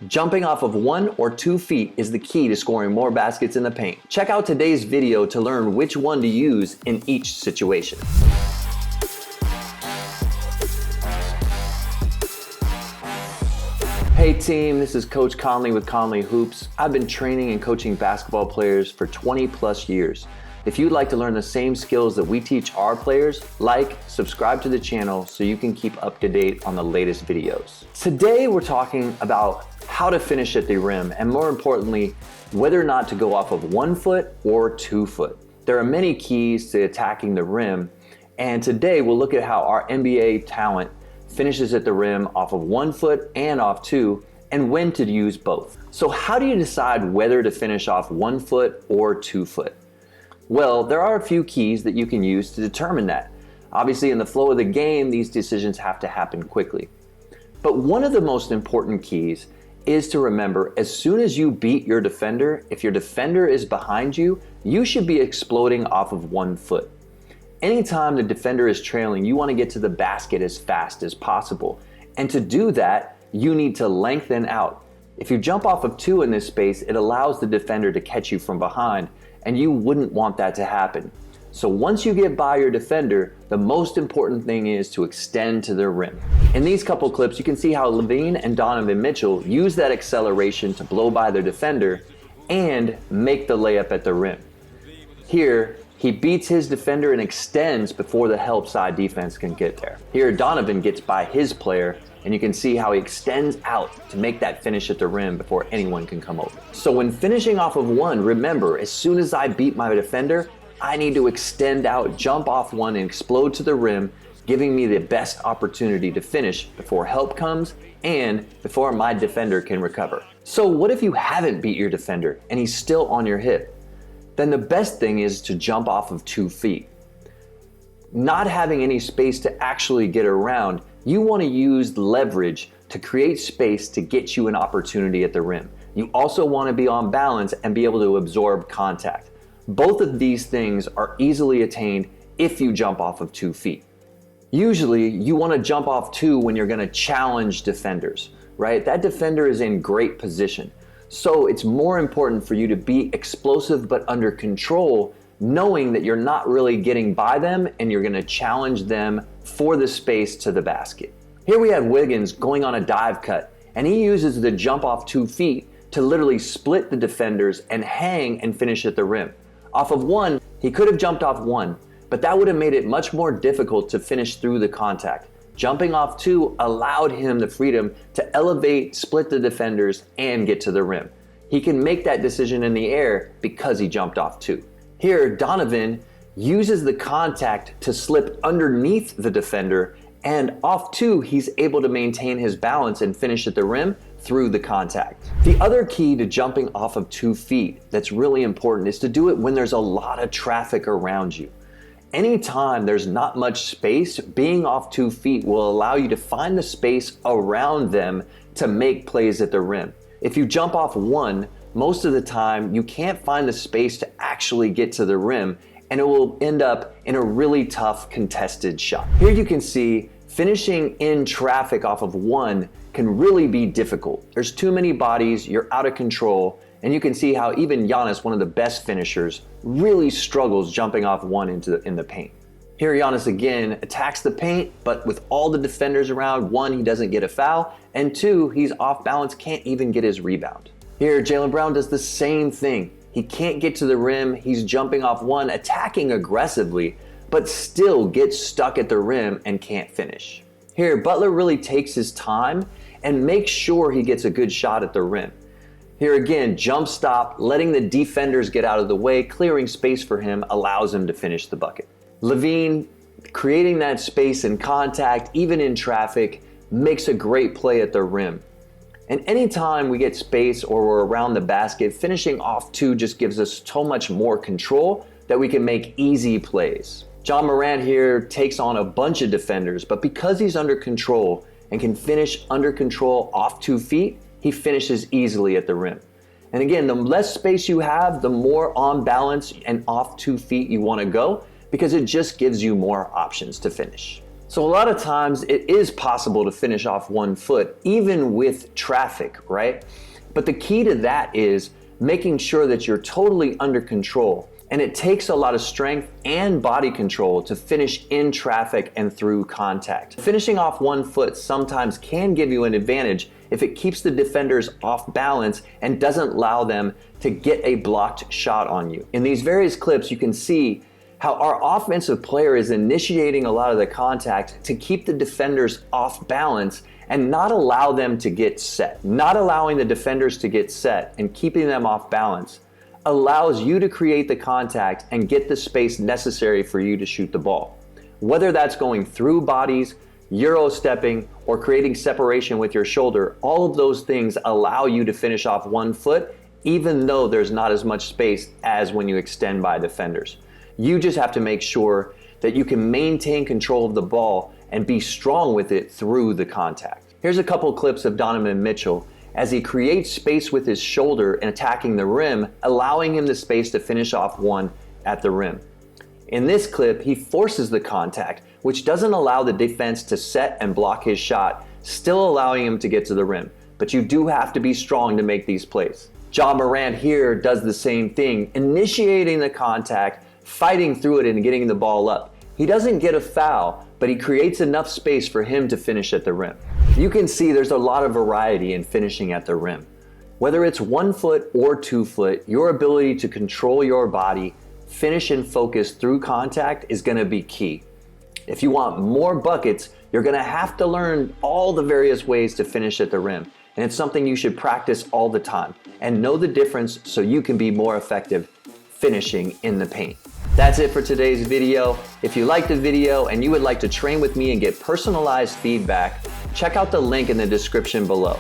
Jumping off of 1 or 2 feet is the key to scoring more baskets in the paint. Check out today's video to learn which one to use in each situation. Hey team, this is Coach Conley with Conley Hoops. I've been training and coaching basketball players for 20 plus years. If you'd like to learn the same skills that we teach our players, subscribe to the channel so you can keep up to date on the latest videos. Today we're talking about how to finish at the rim, and more importantly, whether or not to go off of 1 foot or 2 foot. There are many keys to attacking the rim, and today we'll look at how our NBA talent finishes at the rim off of 1 foot and off 2, and when to use both. So how do you decide whether to finish off 1 foot or 2 foot? Well, there are a few keys that you can use to determine that. Obviously, in the flow of the game, these decisions have to happen quickly. But one of the most important keys is to remember, as soon as you beat your defender, if your defender is behind you, you should be exploding off of 1 foot. Anytime the defender is trailing, you want to get to the basket as fast as possible. And to do that, you need to lengthen out. If you jump off of 2 in this space, it allows the defender to catch you from behind, and you wouldn't want that to happen. So once you get by your defender, the most important thing is to extend to the rim. In these couple clips, you can see how Levine and Donovan Mitchell use that acceleration to blow by their defender and make the layup at the rim. Here, he beats his defender and extends before the help side defense can get there. Here, Donovan gets by his player, and you can see how he extends out to make that finish at the rim before anyone can come over. So when finishing off of 1, remember, as soon as I beat my defender, I need to extend out, jump off 1, and explode to the rim, giving me the best opportunity to finish before help comes and before my defender can recover. So what if you haven't beat your defender and he's still on your hip? Then the best thing is to jump off of 2 feet. Not having any space to actually get around, you want to use leverage to create space to get you an opportunity at the rim. You also want to be on balance and be able to absorb contact. Both of these things are easily attained if you jump off of 2 feet. Usually, you want to jump off 2 when you're going to challenge defenders, right? That defender is in great position. So it's more important for you to be explosive but under control, knowing that you're not really getting by them and you're going to challenge them for the space to the basket. Here we have Wiggins going on a dive cut, and he uses the jump off 2 feet to literally split the defenders and hang and finish at the rim. Off of 1, he could have jumped off 1, but that would have made it much more difficult to finish through the contact. Jumping off 2 allowed him the freedom to elevate, split the defenders, and get to the rim. He can make that decision in the air because he jumped off 2. Here, Donovan uses the contact to slip underneath the defender, and off 2, he's able to maintain his balance and finish at the rim through the contact. The other key to jumping off of 2 feet that's really important is to do it when there's a lot of traffic around you. Anytime there's not much space, being off 2 feet will allow you to find the space around them to make plays at the rim. If you jump off 1, most of the time you can't find the space to actually get to the rim, and it will end up in a really tough contested shot. Here you can see finishing in traffic off of 1 can really be difficult. There's too many bodies, you're out of control, and you can see how even Giannis, one of the best finishers, really struggles jumping off 1 in the paint. Here Giannis again attacks the paint, but with all the defenders around, 1, he doesn't get a foul, and 2, he's off balance, can't even get his rebound. Here Jaylen Brown does the same thing. He can't get to the rim, he's jumping off 1, attacking aggressively, but still gets stuck at the rim and can't finish. Here Butler really takes his time and makes sure he gets a good shot at the rim. Here again, jump stop, letting the defenders get out of the way, clearing space for him allows him to finish the bucket. Levine, creating that space and contact, even in traffic, makes a great play at the rim. And anytime we get space or we're around the basket, finishing off 2 just gives us so much more control that we can make easy plays. John Morant here takes on a bunch of defenders, but because he's under control and can finish under control off 2 feet, he finishes easily at the rim. And again, the less space you have, the more on balance and off 2 feet you want to go, because it just gives you more options to finish. So a lot of times it is possible to finish off 1 foot, even with traffic, right? But the key to that is making sure that you're totally under control. And it takes a lot of strength and body control to finish in traffic and through contact. Finishing off 1 foot sometimes can give you an advantage if it keeps the defenders off balance and doesn't allow them to get a blocked shot on you. In these various clips, you can see how our offensive player is initiating a lot of the contact to keep the defenders off balance and not allow them to get set. Not allowing the defenders to get set and keeping them off balance allows you to create the contact and get the space necessary for you to shoot the ball. Whether that's going through bodies, Euro stepping, or creating separation with your shoulder, all of those things allow you to finish off 1 foot, even though there's not as much space as when you extend by defenders. You just have to make sure that you can maintain control of the ball and be strong with it through the contact. Here's a couple clips of Donovan Mitchell as he creates space with his shoulder and attacking the rim, allowing him the space to finish off 1 at the rim. In this clip, he forces the contact, which doesn't allow the defense to set and block his shot, still allowing him to get to the rim. But you do have to be strong to make these plays. Ja Morant here does the same thing, initiating the contact, fighting through it and getting the ball up. He doesn't get a foul, but he creates enough space for him to finish at the rim. You can see there's a lot of variety in finishing at the rim. Whether it's 1 foot or 2 foot, your ability to control your body, finish and focus through contact is gonna be key. If you want more buckets, you're gonna have to learn all the various ways to finish at the rim. And it's something you should practice all the time and know the difference so you can be more effective finishing in the paint. That's it for today's video. If you liked the video and you would like to train with me and get personalized feedback, check out the link in the description below.